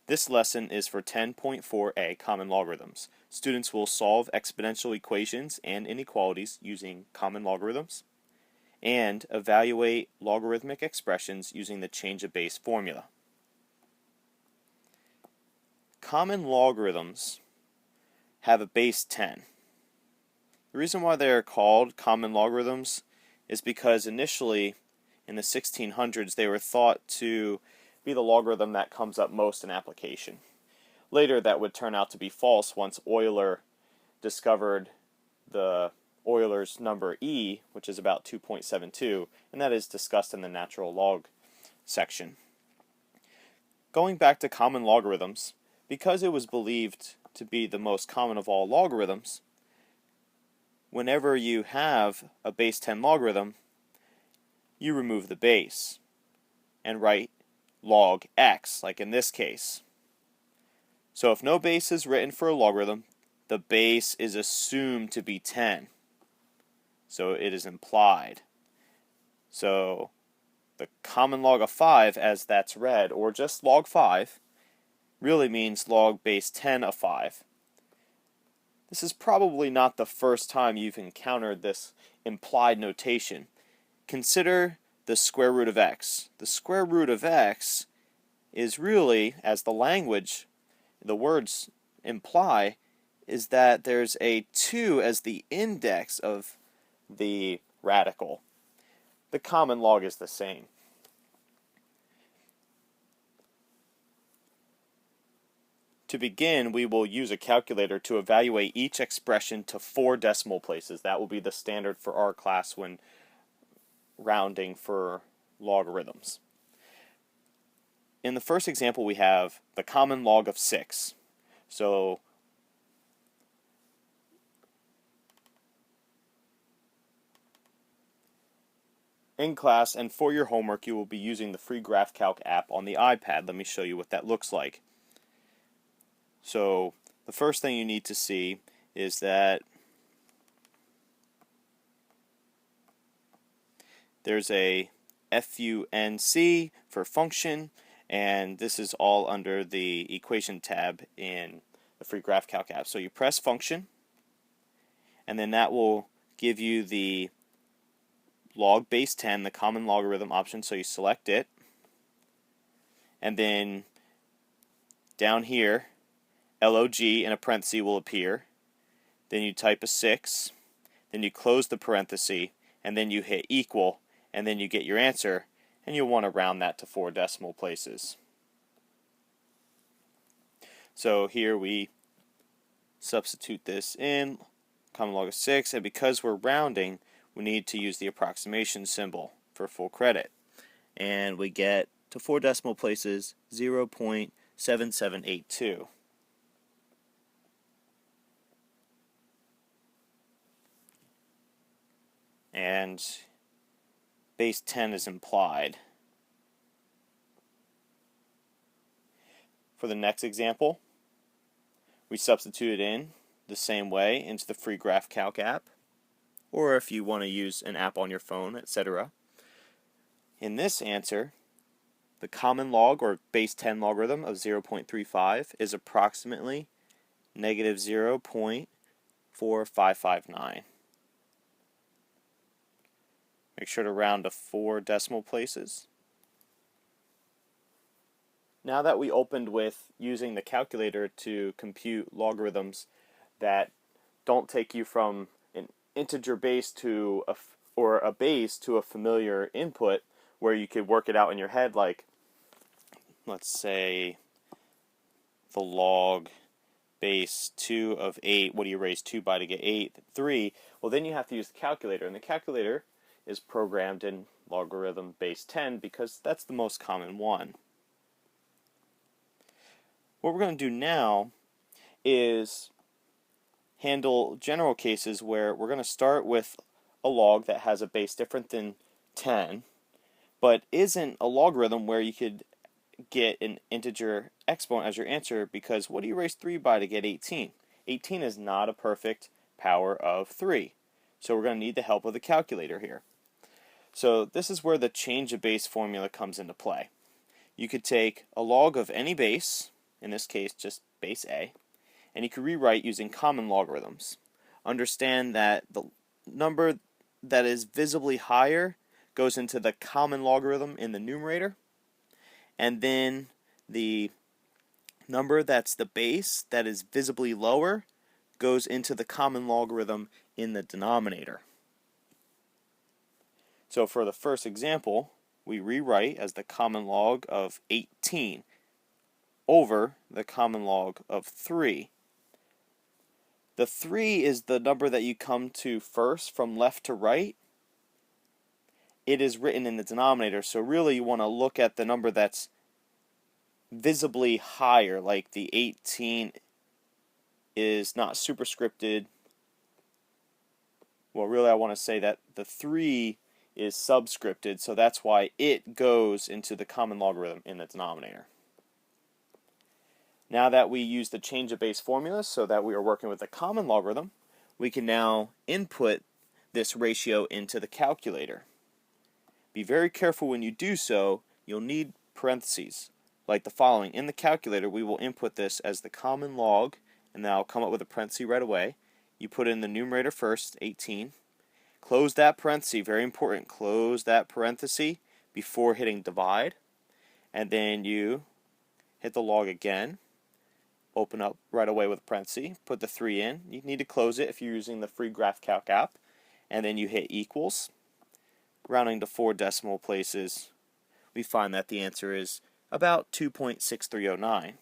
This lesson is for 10.4a Common Logarithms. Students will solve exponential equations and inequalities using common logarithms and evaluate logarithmic expressions using the change of base formula. Common logarithms have a base 10. The reason why they are called common logarithms is because initially in the 1600s they were thought to be the logarithm that comes up most in application. Later that would turn out to be false once Euler discovered the Euler's number e, which is about 2.72, and that is discussed in the natural log section. Going back to common logarithms, because it was believed to be the most common of all logarithms, whenever you have a base 10 logarithm, you remove the base and write log x, like in this case. So if no base is written for a logarithm, the base is assumed to be 10. So it is implied. So the common log of 5, as that's read, or just log 5, really means log base 10 of 5. This is probably not the first time you've encountered this implied notation. Consider the square root of x. The square root of x is really, as the language, the words imply, is that there's a 2 as the index of the radical. The common log is the same. To begin, we will use a calculator to evaluate each expression to 4 decimal places. That will be the standard for our class when rounding for logarithms. In the first example, we have the common log of 6. So in class and for your homework, you will be using the free GraphCalc app on the iPad. Let me show you what that looks like. So the first thing you need to see is that there's a FUNC for function, and this is all under the equation tab in the free GraphCalc app. So you press function, and then that will give you the log base 10, the common logarithm option, so you select it. And then down here, log in a parenthesis will appear. Then you type a 6, then you close the parenthesis, and then you hit equal, and then you get your answer, and you'll want to round that to 4 decimal places. So here we substitute this in, common log of 6, and because we're rounding, we need to use the approximation symbol for full credit. And we get to 4 decimal places 0.7782. And base 10 is implied. For the next example, we substitute it in the same way into the free GraphCalc app, or if you want to use an app on your phone, etc. In this answer, the common log or base 10 logarithm of 0.35 is approximately negative 0.4559. Make sure to round to 4 decimal places. Now that we opened with using the calculator to compute logarithms that don't take you from an integer base to a base to a familiar input where you could work it out in your head, like let's say the log base 2 of 8, what do you raise 2 by to get 8? 3. Well, then you have to use the calculator, and the calculator is programmed in logarithm base 10 because that's the most common one. What we're going to do now is handle general cases where we're going to start with a log that has a base different than 10, but isn't a logarithm where you could get an integer exponent as your answer, because what do you raise 3 by to get 18? 18 is not a perfect power of 3. So we're going to need the help of the calculator here. So this is where the change of base formula comes into play. You could take a log of any base, in this case just base a, and you can rewrite using common logarithms. Understand that the number that is visibly higher goes into the common logarithm in the numerator, and then the number that's the base that is visibly lower goes into the common logarithm in the denominator. So for the first example, we rewrite as the common log of 18 over the common log of 3. The 3 is the number that you come to first from left to right. It is written in the denominator, so really you want to look at the number that's visibly higher, like the 18 is not superscripted. Well, really I want to say that the 3 is subscripted, so that's why it goes into the common logarithm in the denominator. Now that we use the change of base formula so that we are working with a common logarithm, we can now input this ratio into the calculator. Be very careful when you do so. You'll need parentheses, like the following. In the calculator, we will input this as the common log, and then I'll come up with a parenthesis right away. You put in the numerator first, 18. Close that parenthesis, very important. Close that parenthesis before hitting divide. And then you hit the log again. Open up right away with a parenthesis. Put the 3 in. You need to close it if you're using the free GraphCalc app. And then you hit equals. Rounding to 4 decimal places, we find that the answer is about 2.6309.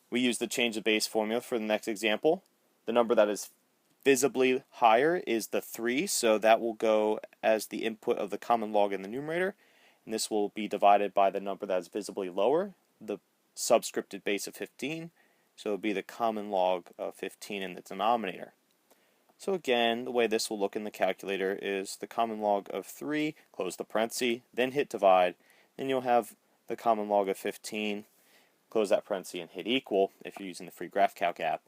We use the change of base formula for the next example. The number that is visibly higher is the 3, so that will go as the input of the common log in the numerator, and this will be divided by the number that is visibly lower, the subscripted base of 15, so it will be the common log of 15 in the denominator. So again, the way this will look in the calculator is the common log of 3, close the parenthesis, then hit divide, then you'll have the common log of 15, close that parenthesis and hit equal if you're using the free GraphCalc app,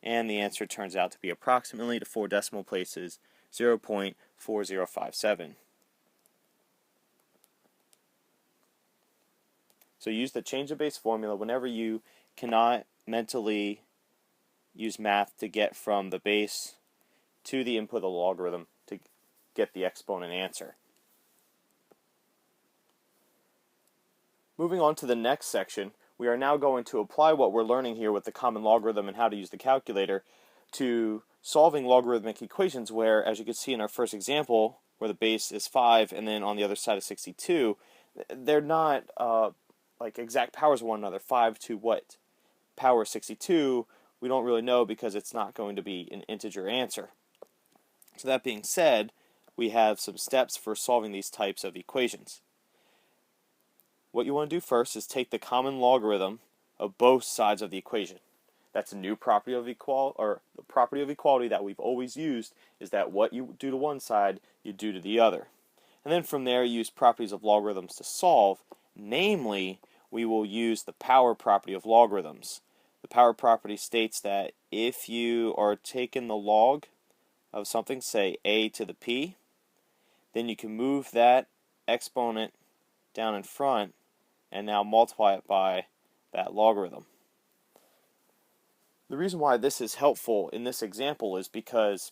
and the answer turns out to be approximately, to 4 decimal places, 0.4057. So use the change of base formula whenever you cannot mentally use math to get from the base to the input of the logarithm to get the exponent answer. Moving on to the next section, we are now going to apply what we're learning here with the common logarithm and how to use the calculator to solving logarithmic equations where, as you can see in our first example, where the base is 5 and then on the other side is 62, they're not like exact powers of one another. 5 to what power 62, we don't really know because it's not going to be an integer answer. So that being said, we have some steps for solving these types of equations. What you want to do first is take the common logarithm of both sides of the equation. That's a new property of equality, or the property of equality that we've always used is that what you do to one side, you do to the other. And then from there, use properties of logarithms to solve. Namely, we will use the power property of logarithms. The power property states that if you are taking the log of something, say a to the p, then you can move that exponent down in front and now multiply it by that logarithm. The reason why this is helpful in this example is because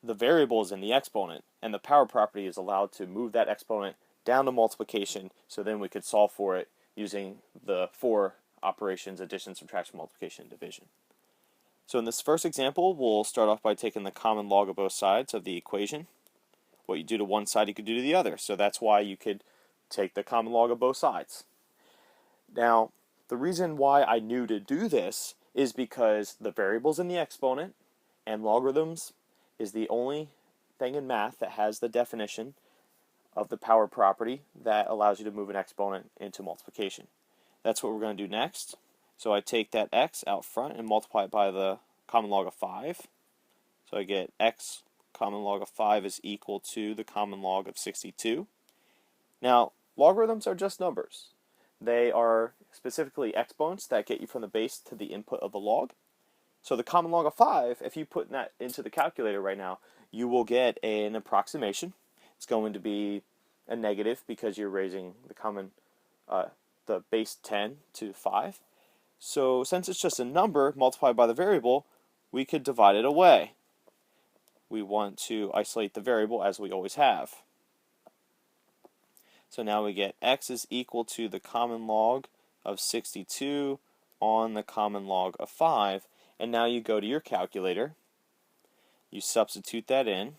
the variable is in the exponent, and the power property is allowed to move that exponent down to multiplication, so then we could solve for it using the 4 operations: addition, subtraction, multiplication, and division. So in this first example, we'll start off by taking the common log of both sides of the equation. What you do to one side, you could do to the other. So that's why you could take the common log of both sides. Now, the reason why I knew to do this is because the variable's in the exponent, and logarithms is the only thing in math that has the definition of the power property that allows you to move an exponent into multiplication. That's what we're going to do next. So I take that x out front and multiply it by the common log of 5. So I get x common log of 5 is equal to the common log of 62. Now, logarithms are just numbers. They are specifically exponents that get you from the base to the input of the log. So the common log of 5, if you put that into the calculator right now, you will get an approximation. it's going to be a negative because you're raising the base 10 to 5. So since it's just a number multiplied by the variable, we could divide it away. We want to isolate the variable as we always have. So now we get x is equal to the common log of 62 on the common log of 5. And now you go to your calculator, you substitute that in,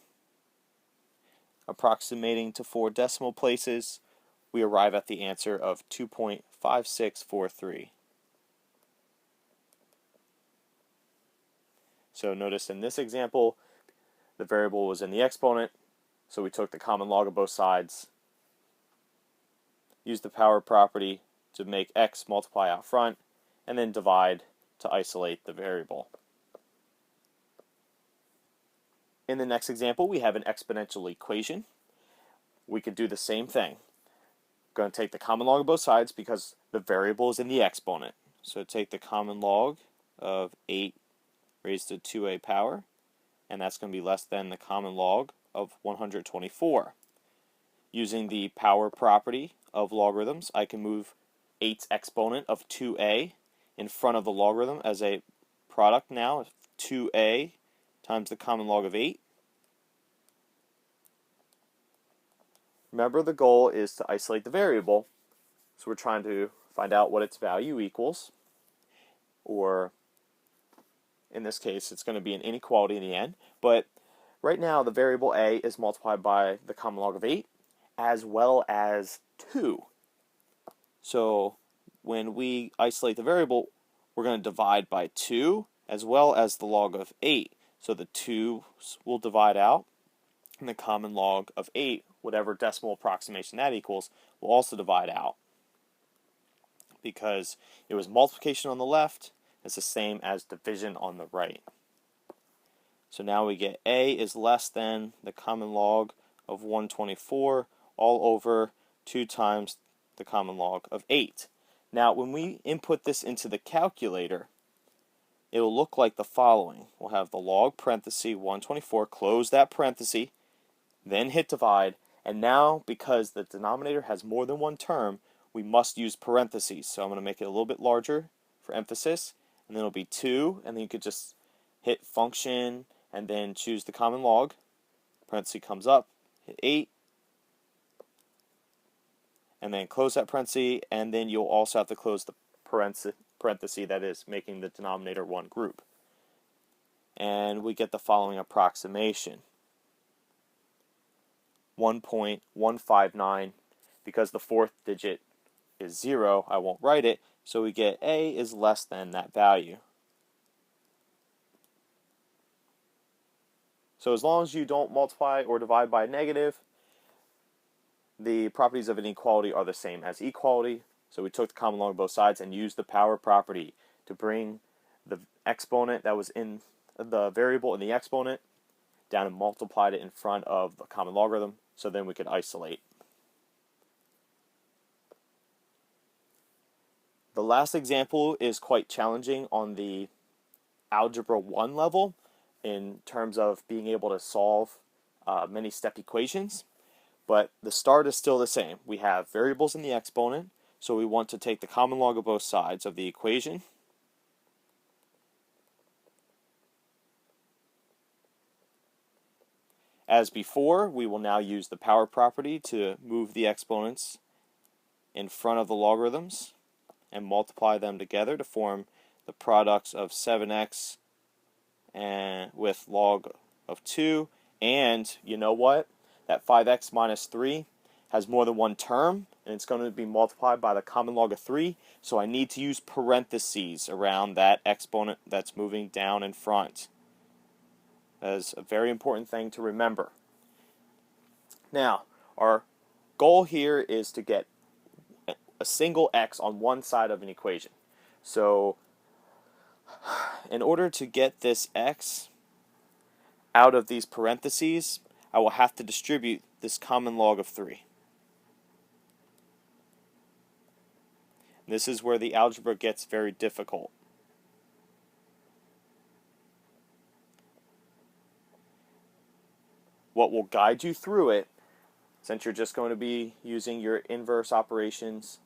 approximating to 4 decimal places, we arrive at the answer of 2.5643. So notice in this example, the variable was in the exponent, so we took the common log of both sides, used the power property to make x multiply out front, and then divide to isolate the variable. In the next example, we have an exponential equation. We could do the same thing. We're going to take the common log of both sides because the variable is in the exponent. So take the common log of 8 raised to 2a power, and that's going to be less than the common log of 124. Using the power property of logarithms, I can move 8's exponent of 2a in front of the logarithm as a product now of 2a times the common log of 8. Remember, the goal is to isolate the variable, so we're trying to find out what its value equals, or in this case it's going to be an inequality in the end, but right now the variable a is multiplied by the common log of 8 as well as 2. So when we isolate the variable, we're going to divide by 2 as well as the log of 8. So the 2's will divide out, and the common log of 8, whatever decimal approximation that equals, will also divide out. Because it was multiplication on the left, it's the same as division on the right. So now we get a is less than the common log of 124 all over 2 times the common log of 8. Now when we input this into the calculator, it will look like the following. We'll have the log parenthesis 124, close that parenthesis, then hit divide, and now because the denominator has more than one term, we must use parentheses. So I'm going to make it a little bit larger for emphasis, and then it'll be 2, and then you could just hit function and then choose the common log. Parenthesis comes up, hit 8, and then close that parenthesis, and then you'll also have to close the parenthesis that is making the denominator one group. And we get the following approximation. 1.159, because the fourth digit is 0, I won't write it, so we get a is less than that value. So as long as you don't multiply or divide by a negative, the properties of inequality are the same as equality. So we took the common log of both sides and used the power property to bring the exponent that was in the variable in the exponent down and multiplied it in front of the common logarithm, so then we could isolate. The last example is quite challenging on the Algebra 1 level in terms of being able to solve many step equations, but the start is still the same. We have variables in the exponent, so we want to take the common log of both sides of the equation. As before, we will now use the power property to move the exponents in front of the logarithms and multiply them together to form the products of 7x and with log of 2. And you know what? That 5x minus 3 has more than one term, and it's going to be multiplied by the common log of 3, so I need to use parentheses around that exponent that's moving down in front. That is a very important thing to remember. Now, our goal here is to get a single x on one side of an equation. So, in order to get this x out of these parentheses, I will have to distribute this common log of 3. This is where the algebra gets very difficult. What will guide you through it since you're just going to be using your inverse operations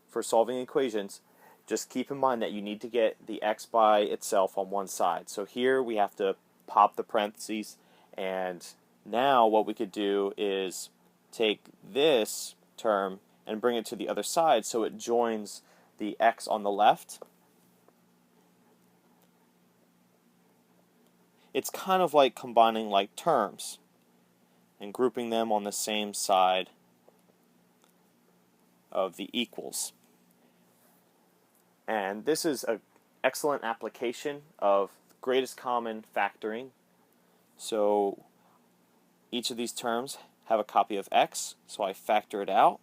for solving equations, just keep in mind that you need to get the x by itself on one side. So here we have to pop the parentheses, and now what we could do is take this term and bring it to the other side so it joins the x on the left. It's kind of like combining like terms and grouping them on the same side of the equals. And this is an excellent application of greatest common factoring. So each of these terms have a copy of x, so I factor it out.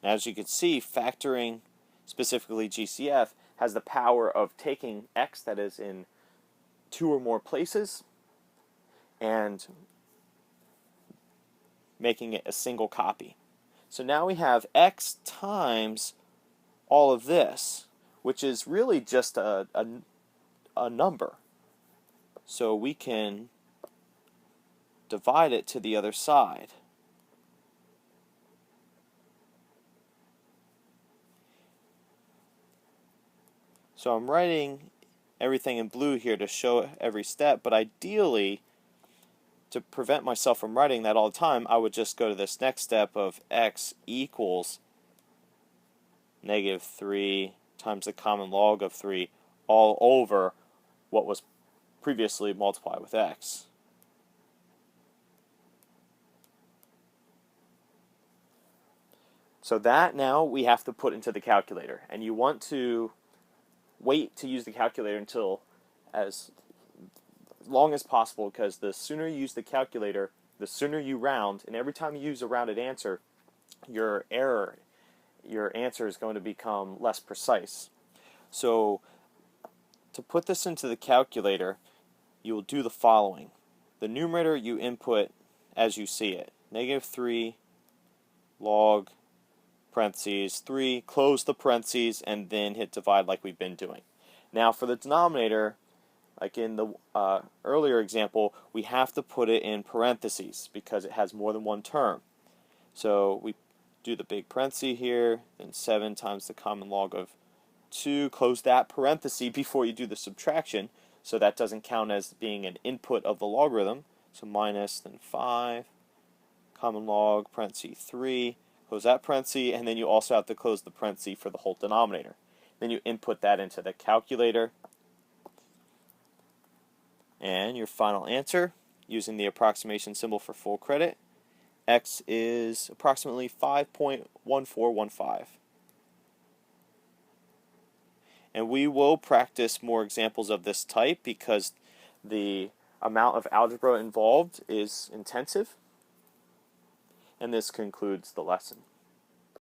As you can see, factoring, specifically GCF, has the power of taking x that is in two or more places and making it a single copy. So now we have x times all of this, which is really just a number. So we can divide it to the other side. So I'm writing everything in blue here to show every step, but ideally, to prevent myself from writing that all the time, I would just go to this next step of x equals -3 times the common log of 3 all over what was previously multiplied with x. So that now we have to put into the calculator, and you want to wait to use the calculator until as long as possible, because the sooner you use the calculator, the sooner you round, and every time you use a rounded answer, your answer is going to become less precise. So to put this into the calculator, you will do the following. The numerator you input as you see it, -3 log parentheses 3, close the parentheses, and then hit divide like we've been doing. Now for the denominator, like in the earlier example, we have to put it in parentheses because it has more than one term. So we do the big parenthesis here, then 7 times the common log of 2, close that parenthesis before you do the subtraction, so that doesn't count as being an input of the logarithm. So minus, then 5, common log, parenthesis 3, close that parenthesis, and then you also have to close the parenthesis for the whole denominator. Then you input that into the calculator, and your final answer, using the approximation symbol for full credit, x is approximately 5.1415. And we will practice more examples of this type because the amount of algebra involved is intensive. And this concludes the lesson.